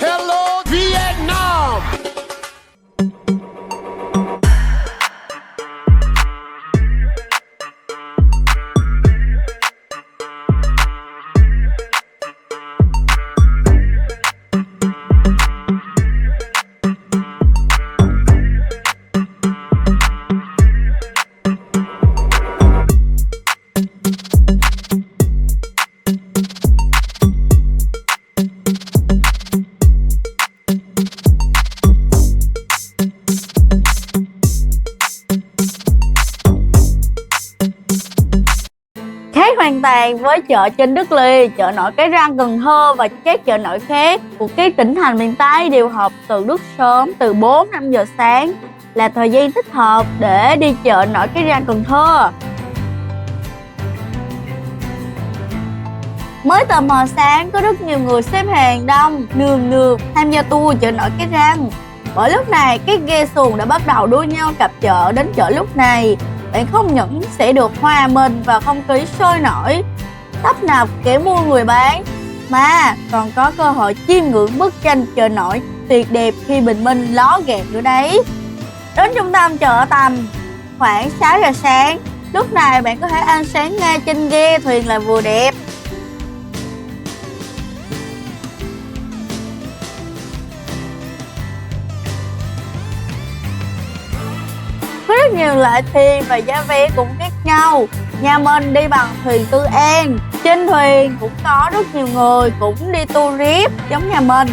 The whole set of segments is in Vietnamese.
Hello Vietnam. Khác hoàn toàn với chợ trên Đất Liền, chợ nổi Cái Răng Cần Thơ và các chợ nổi khác của các tỉnh thành miền Tây đều họp từ rất sớm, từ 4-5 giờ sáng là thời gian thích hợp để đi chợ nổi Cái Răng Cần Thơ. Mới tờ mờ sáng có rất nhiều người xếp hàng đông nườm nượp tham gia tour chợ nổi Cái Răng. Bởi lúc này các ghe xuồng đã bắt đầu đua nhau cặp chợ đến chợ lúc này. Bạn không những sẽ được hòa mình vào không khí sôi nổi, tấp nập kẻ mua người bán, mà còn có cơ hội chiêm ngưỡng bức tranh chợ nổi tuyệt đẹp khi bình minh ló gạt nữa đấy. Đến trung tâm chợ tầm khoảng 6 giờ sáng, lúc này bạn có thể ăn sáng ngay trên ghe thuyền là vừa đẹp. Có rất nhiều loại thuyền và giá vé cũng khác nhau. Nhà mình đi bằng thuyền Tư An. Trên thuyền cũng có rất nhiều người cũng đi tourist giống nhà mình.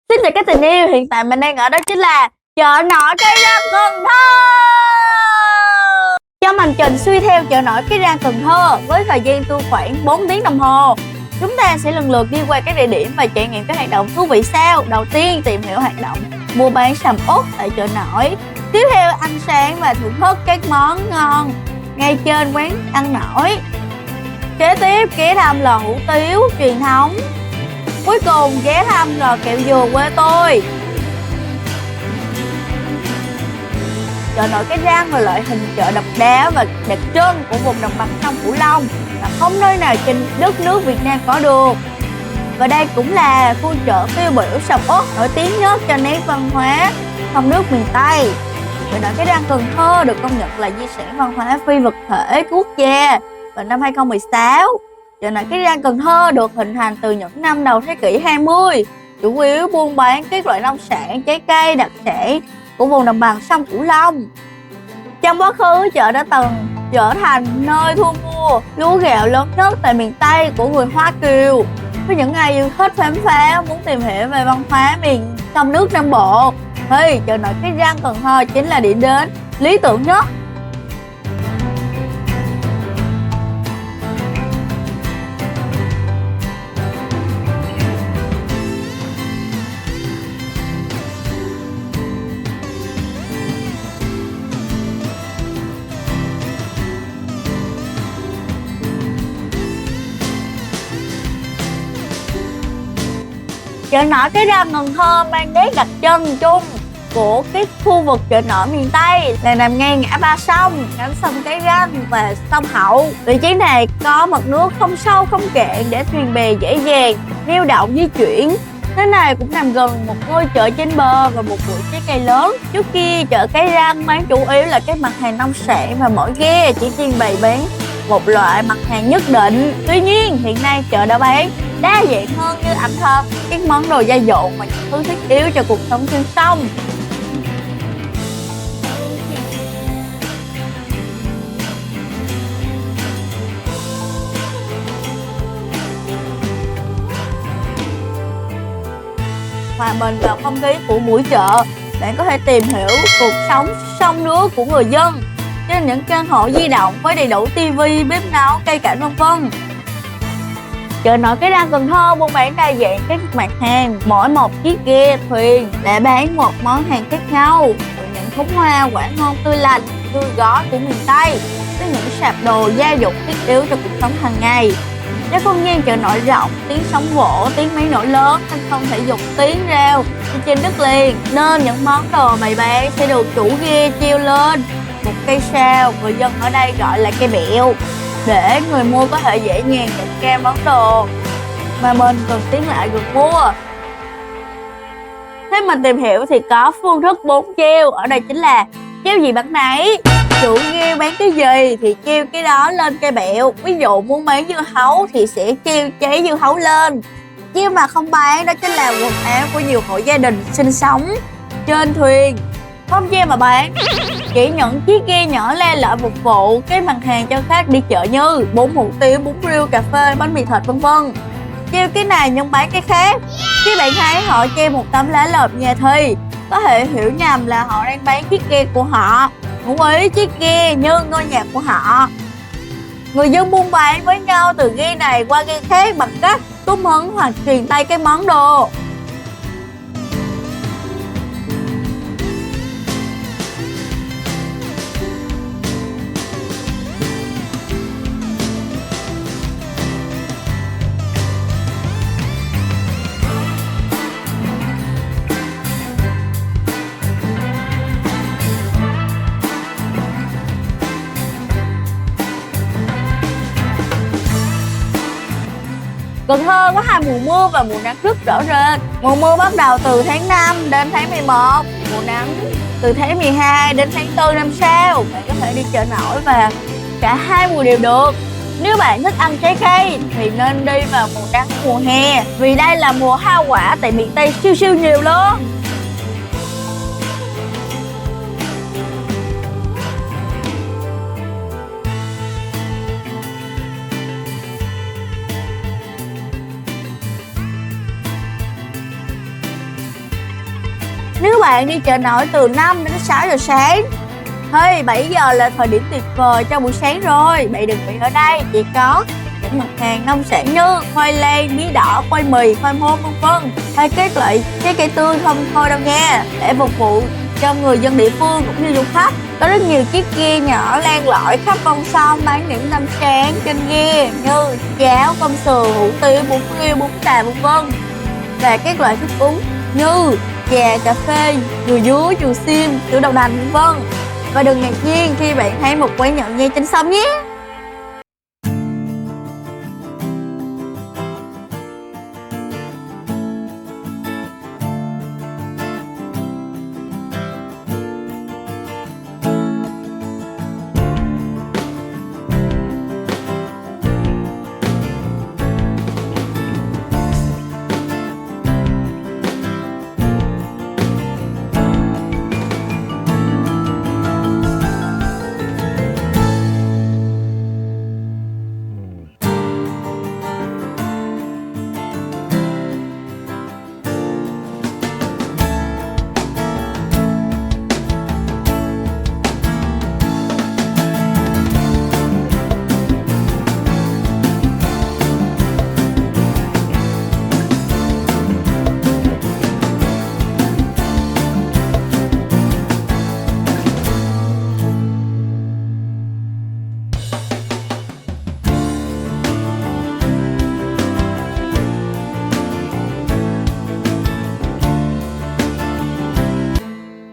Xin chào các tình yêu, hiện tại mình đang ở đó chính là chợ nổi Cái Răng Cần Thơ. Cho hành trình xuôi theo chợ nổi Cái Răng Cần Thơ với thời gian tour khoảng 4 tiếng đồng hồ. Chúng ta sẽ lần lượt đi qua các địa điểm và trải nghiệm các hoạt động thú vị sau. Đầu tiên tìm hiểu hoạt động mua bán sầm uất tại chợ nổi. Tiếp theo ăn sáng và thưởng thức các món ngon ngay trên quán ăn nổi. Kế tiếp ghé thăm lò hủ tiếu truyền thống. Cuối cùng ghé thăm lò kẹo dừa quê tôi. Chợ nổi Cái Răng là loại hình chợ độc đáo và đặc trưng của vùng đồng bằng sông Cửu Long và không nơi nào trên đất nước Việt Nam có được. Và đây cũng là khu chợ tiêu biểu sầm uất nổi tiếng nhất cho nét văn hóa sông nước miền Tây. Chợ nổi Cái Răng Cần Thơ được công nhận là di sản văn hóa phi vật thể quốc gia vào năm 2016. Chợ nổi Cái Răng Cần Thơ được hình thành từ những năm đầu thế kỷ 20, chủ yếu buôn bán các loại nông sản, trái cây đặc sản của vùng đồng bằng sông Cửu Long. Trong quá khứ, chợ đã từng trở thành nơi thu mua lúa gạo lớn nhất tại miền Tây của người Hoa Kiều. Với những ai yêu thích khám phá, muốn tìm hiểu về văn hóa miền sông nước Nam Bộ, thì chợ nổi Cái Răng Cần Thơ chính là điểm đến lý tưởng nhất. Chợ nổi Cái Răng Cần Thơ mang nét đặc trưng chung của cái khu vực chợ nổi miền Tây là nằm ngay ngã ba sông, nhánh sông Cái Răng và sông Hậu. Vị trí này có mực nước không sâu không cạn để thuyền bè dễ dàng neo đậu di chuyển. Nơi này cũng nằm gần một ngôi chợ trên bờ và một bụi trái cây lớn. Trước kia chợ Cái Răng bán chủ yếu là các mặt hàng nông sản và mỗi ghe chỉ trưng bày bán một loại mặt hàng nhất định. Tuy nhiên hiện nay chợ đã bán đa dạng hơn như ẩm thực, các món đồ gia dụng và những thứ thiết yếu cho cuộc sống trên sông. Hòa mình vào không khí của buổi chợ, bạn có thể tìm hiểu cuộc sống sông nước của người dân trên những căn hộ di động với đầy đủ tivi, bếp nấu, cây cảnh vân vân. Chợ nổi Cái Răng Cần Thơ buôn bán đa dạng các mặt hàng, mỗi một chiếc ghe thuyền để bán một món hàng khác nhau. Từ những thúng hoa quả ngon tươi lành, tươi gói của miền Tây tới những sạp đồ gia dụng thiết yếu cho cuộc sống hàng ngày. Do không gian chợ nổi rộng, tiếng sóng vỗ, tiếng máy nổ lớn nên không thể dùng tiếng reo như trên đất liền, nên những món đồ bày bán sẽ được chủ ghe treo lên một cây sao, người dân ở đây gọi là cây bẹo, để người mua có thể dễ dàng nhận ra món đồ mà mình cần tiến lại gần mua. Thế mình tìm hiểu thì có phương thức 4 treo, ở đây chính là treo gì bán nấy. Chủ ghe bán cái gì thì treo cái đó lên cây bẹo. Ví dụ muốn bán dưa hấu thì sẽ treo trái dưa hấu lên. Treo mà không bán đó chính là quần áo của nhiều hộ gia đình sinh sống trên thuyền. Không treo mà bán, chỉ những chiếc ghe nhỏ le lợi phục vụ cái mặt hàng cho khách đi chợ như bún hủ tiếu, bún riêu, cà phê, bánh mì thịt vân vân. Treo cái này nhưng bán cái khác. Khi bạn thấy họ treo một tấm lá lợp nhà thì có thể hiểu nhầm là họ đang bán chiếc ghe của họ, ngụ ý chiếc ghe như ngôi nhà của họ. Người dân buôn bán với nhau từ ghe này qua ghe khác bằng cách túm hứng hoặc truyền tay cái món đồ. Cần Thơ có 2 mùa mưa và mùa nắng rất rõ rệt. Mùa mưa bắt đầu từ tháng 5 đến tháng 11, mùa nắng từ tháng 12 đến tháng 4 năm sau. Bạn có thể đi chợ nổi và cả hai mùa đều được. Nếu bạn thích ăn trái cây thì nên đi vào mùa nắng, mùa hè, vì đây là mùa hoa quả tại miền Tây siêu siêu nhiều luôn. Nếu bạn đi chợ nổi từ 5 đến 6 giờ sáng thì 7 giờ là thời điểm tuyệt vời cho buổi sáng rồi. Bạn đừng nghĩ ở đây chỉ có những mặt hàng nông sản như khoai lang, bí đỏ, khoai mì, khoai môn vân vân, hay các loại trái cây tươi không thôi đâu nha. Để phục vụ cho người dân địa phương cũng như du khách, có rất nhiều chiếc ghe nhỏ len lỏi khắp con sông bán những lâm sản trên ghe như cháo, cơm sườn, hủ tiếu, bún riêu, bún xào vân vân, và các loại thức uống như chè, cà phê, dừa dứa, dừa xiêm, sữa đậu nành vân vân. Và đừng ngạc nhiên khi bạn thấy một quán nhậu nhẹt trên sông nhé.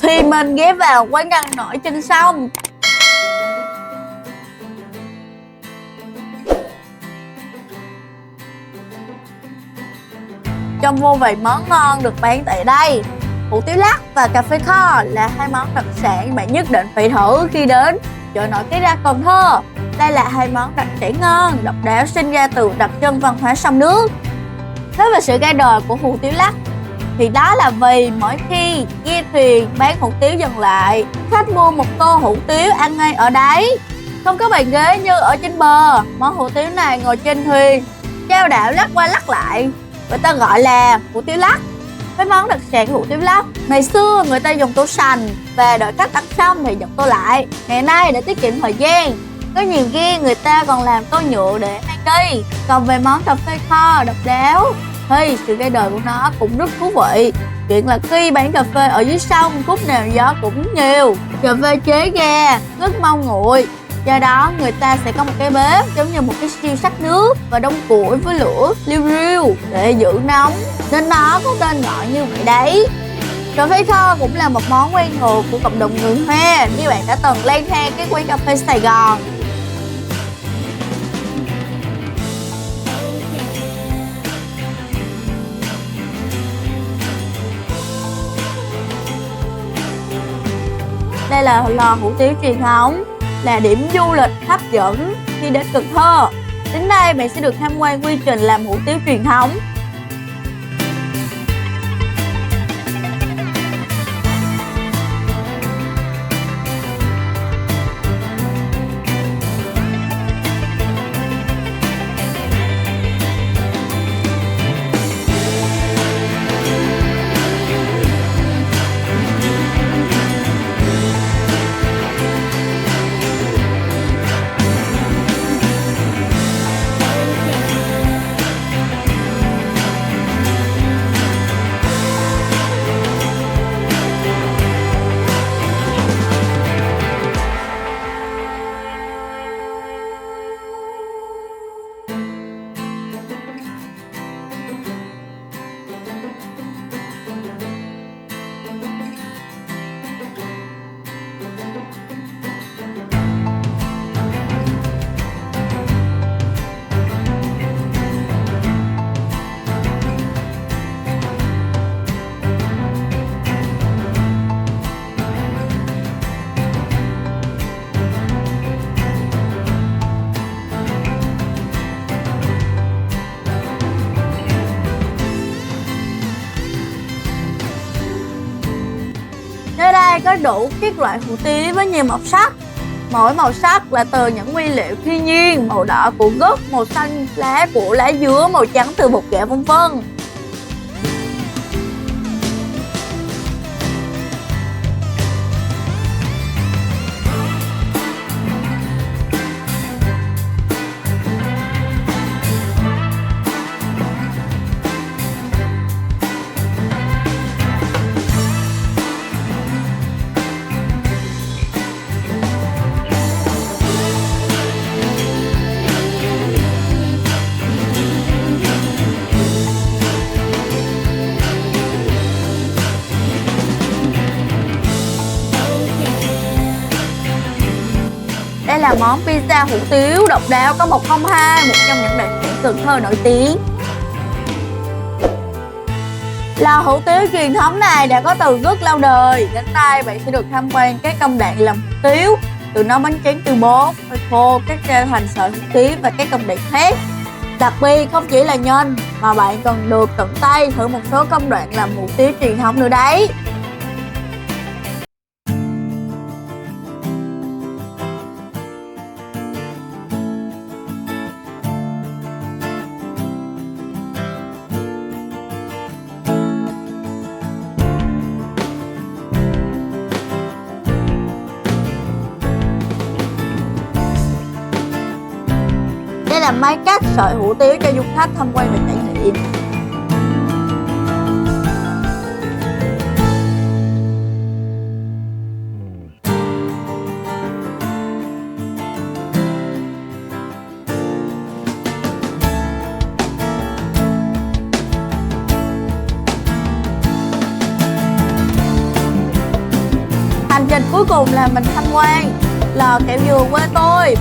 Thì mình ghé vào quán ăn nổi trên sông. Trong vô vàn món ngon được bán tại đây, hủ tiếu lắc và cà phê kho là 2 món đặc sản bạn nhất định phải thử khi đến chợ nổi Cái Răng Cần Thơ. Đây là 2 món đặc sản ngon, độc đáo sinh ra từ đặc trưng văn hóa sông nước. Nói về sự ra đời của hủ tiếu lắc thì đó là vì mỗi khi ghe thuyền bán hủ tiếu dừng lại, khách mua một tô hủ tiếu ăn ngay ở đấy, không có bàn ghế như ở trên bờ. Món hủ tiếu này ngồi trên thuyền, chao đảo lắc qua lắc lại, người ta gọi là hủ tiếu lắc. Với món đặc sản hủ tiếu lắc, ngày xưa người ta dùng tô sành và đợi khách ăn xong thì nhận tô lại. Ngày nay để tiết kiệm thời gian, Có nhiều khi người ta còn làm tô nhựa để mang đi. Còn về món cà phê kho độc đáo thì sự ra đời của nó cũng rất thú vị. Chuyện là khi bán cà phê ở dưới sông, khúc nào gió cũng nhiều. Cà phê chế ga rất mau nguội, do đó người ta sẽ có một cái bếp giống như một cái siêu sắc nước và đống củi với lửa liu riu để giữ nóng, nên nó có tên gọi như vậy đấy. Cà phê kho cũng là một món quen thuộc của cộng đồng người Hoa nếu bạn đã từng lang thang cái quán cà phê Sài Gòn. Đây là lò hủ tiếu truyền thống, là điểm du lịch hấp dẫn khi đến Cần Thơ. Đến đây bạn sẽ được tham quan quy trình làm hủ tiếu truyền thống. Nơi đây có đủ các loại hủ tiếu với nhiều màu sắc. Mỗi màu sắc là từ những nguyên liệu thiên nhiên, màu đỏ của gấc, màu xanh lá của lá dứa, màu trắng từ bột gạo vân vân. Đây là món pizza hủ tiếu độc đáo có 102, một trong những đặc sản Cần Thơ nổi tiếng. Lò hủ tiếu truyền thống này đã có từ rất lâu đời. Đến đây bạn sẽ được tham quan các công đoạn làm hủ tiếu, từ nấu bánh tráng từ bột, phơi khô, cắt ra thành sợi hủ tiếu và các công đoạn khác. Đặc biệt không chỉ là nhân mà bạn còn được tận tay thử một số công đoạn làm hủ tiếu truyền thống nữa đấy. Đây là máy cắt sợi hủ tiếu cho du khách tham quan và trải nghiệm. Hành trình cuối cùng là mình tham quan lò kẹo dừa quê tôi.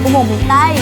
của một miền Tây.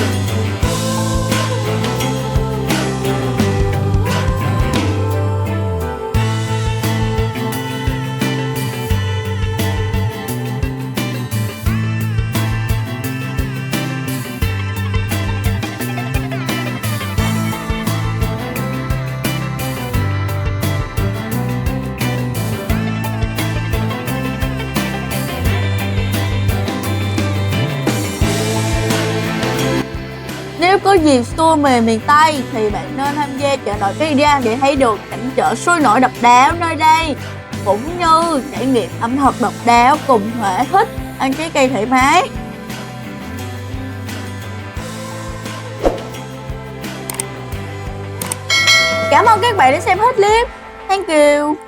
Nếu có dịp tour về miền Tây thì bạn nên tham gia chợ nổi Cây Răng để thấy được cảnh chợ sôi nổi độc đáo nơi đây, cũng như trải nghiệm ẩm thực độc đáo cùng thể thích ăn trái cây thoải mái. Cảm ơn các bạn đã xem hết clip. Thank you.